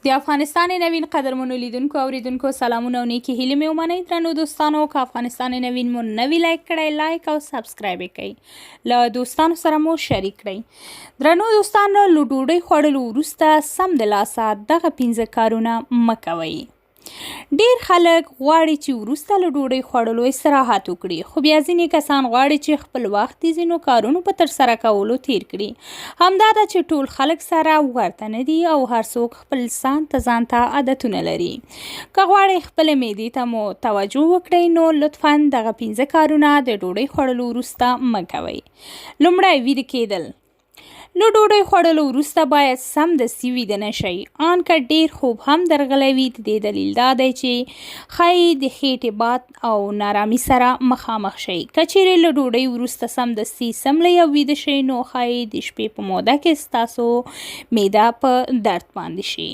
د افغانستان نوین قدرمنو لیدونکو اوریدونکو سلامونه او نیکی هیلې مې ومنئ. درنو دوستانو، که افغانستان نوین مو نوی لایک کړئ، لایک او سبسکرایب یې کړئ، له دوستانو سره مو شریک کړئ. درنو دوستانو، له ډوډۍ خوړلو وروسته سم دلاسه دغه 15 کارونه مه کوئ. ډیر خلک غواړي چې وروسته له ډوډۍ خوړلو استراحت وکړي، خو بیا ځینې کسان غواړي چې خپل وخت د ځینو کارونو په ترسره کولو تیر کړي. همدا ده چې ټول خلک سره ورته نه دي او هر څوک خپل ځان ته عادتونه لري. که غواړئ خپل معدې ته مو توجه وکړئ، نو لطفا دغه 15 کارونه د ډوډۍ خوړلو وروسته مه کوئ. لومړی، ویده کیدل. له ډوډۍ خوړلو وروسته باید سمدستي ویده نه شئ. ان که ډیر خوب هم درغلی وي، د دې دلیل دا دی چې ښایي د خېټې باد او نارامي سره مخامخ شئ. که چیرې له ډوډۍ وروسته سمدستي څملئ او ویده شئ، نو ښایي د شپې په موده کې ستاسو معده په درد باندې شي.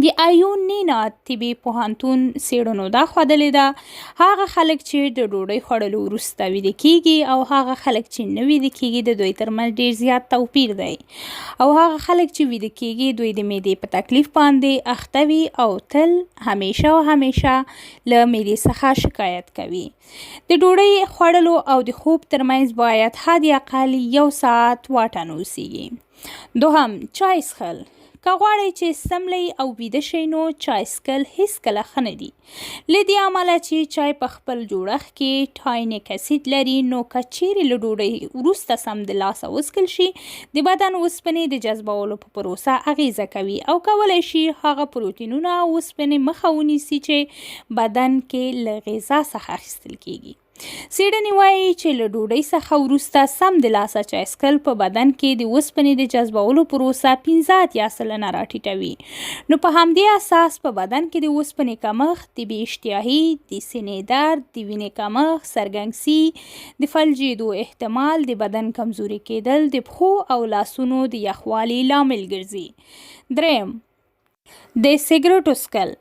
د ایونینا طبي پوهنتون څېړنو دا ښودلې ده هغه خلک چې د ډوډۍ خوړلو وروسته ویده کیږي او هغه خلک چې نه ویده کیږي، د دوی ترمنځ ډیر زیات توپیر دی. او هغه خلک چې ویده کیږي، دوی د معدې په تکلیف باندې اخته وي او تل همیشه له معدې څخه شکایت کوي. د ډوډۍ خوړلو او د خوب ترمنځ باید حد اقل 1 ساعت واټن اوسیږي. دوهم، چای څښل. که غواړئ چې څملئ او ویده شئ، نو چای څښل هیڅکله ښه نه دي، له دې امله چې چای په خپل جوړښت کې ټاینیک اسید لري. نو که چیرې له ډوډۍ وروسته سمدلاسه وڅښل شي، د بدن اوسپنې د جذبولو په پروسه اغیزه کوي او کولی شي هغه پروتینونه او اوسپنې مخه ونیسي چې بدن کې له غذا څخه اخیستل کیږي. څېړنې وایي چې له ډوډۍ څخه وروسته سمدلاسه چای څښل په بدن کې د اوسپنې د جذبولو پروسه 15 سلنه راټیټوي. نو په همدې اساس په بدن کې د اوسپنې کمښت، د بې اشتهایي، د سینې درد، د وینې کمښت، سرګنګسي، د فلجېدو احتمال، د بدن کمزوري کېدل، د پښو او لاسونو د یخوالي لامل ګرځي. دریم، د سګرټو څښل.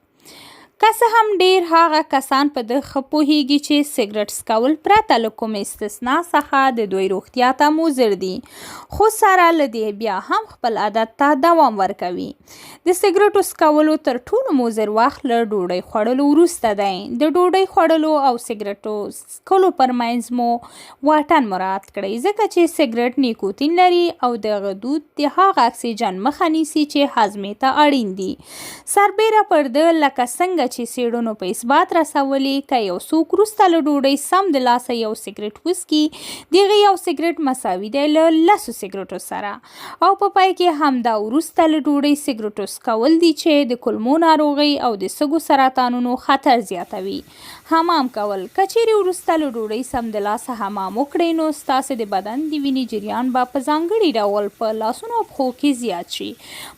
که څه هم ډیر هغه کسان په دغه ښه پوهیږي چې سګرټ څکول پرته له کومې استثنا څخه د دوی روغتیا ته مضر دي، خو سره له دې بیا هم خپل عادت ته دوام ورکوي. د سګرټو څکولو تر ټولو مضر وخت له ډوډۍ خوړلو وروسته دی. د ډوډۍ خوړلو او سګرټو څکلو پرمنځ مو واټن مراعات کړئ، ځکه چې سګرټ نیکوتین لري او دغه دود د هغه اکسیجن مخه نیسي چې هضمې ته اړین دي. سربیره پر ده، لکه څنګه چې څېړنو په اثبات رسولي، که یو څوک وروسته له ډوډۍ سمدلاسه یو سګرټ وڅکي، دغه یو سګرټ مساوي دی له 10 سګرټو سره. او په پای کې همدا وروسته له ډوډۍ سګرټو څکول دي چې د کولمو ناروغۍ او د سږو سرطانونو خطر زیاتوي. حمام کول. که چیرې وروسته له ډوډۍ سمدلاسه حمام وکړئ، نو ستاسې د بدن د وینې جریان به په ځانګړي ډول په لاسونو او پښو کې زیات شي.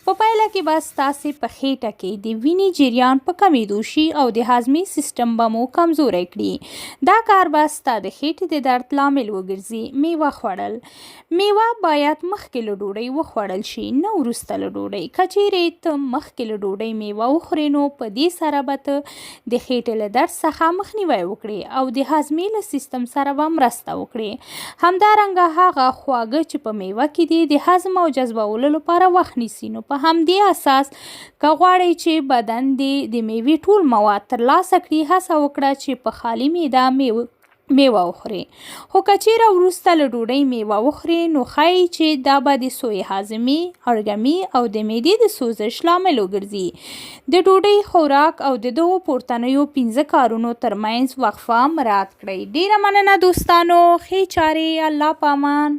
په پایله کې به ستاسې په خېټه کې د وینې جریان په کمېدو شي او د هاضمې سیستم به مو کمزوری کړي. دا کار به ستا د خېټې د درد لامل وګرځي. میوه خوړل. میوه باید مخکې له ډوډۍ وخوړل شي، نه وروسته له ډوډۍ. که چیرې ته مخکې له ډوډۍ میوه وخورې، نو په دې سره به ته د خېټې له درد څخه مخنیوی وکړي او د هاضمې له سیستم سره به مرسته وکړي. همدارنګه هغه خواږه چې په میوه کې دي، د هضم او جذبولو لپاره وخت نیسي. نو په همدې اساس که غواړئ چې بدن دې د میوې ټول مواد ترلاسه کړي، هڅه وکړه چې په خالي معده میوه وخوري. خو که چیرې وروسته له ډوډۍ میوه وخوري، نو ښایي چې دا به د سوی هاضمې، اړګمي او د معدې د سوزش لامل وګرځي. د ډوډۍ خوراک او د دغو پورتنیو 15 کارونو ترمنځ وقفه مراعات کړئ. ډیره مننه دوستانو. ښې چارې. الله په امان.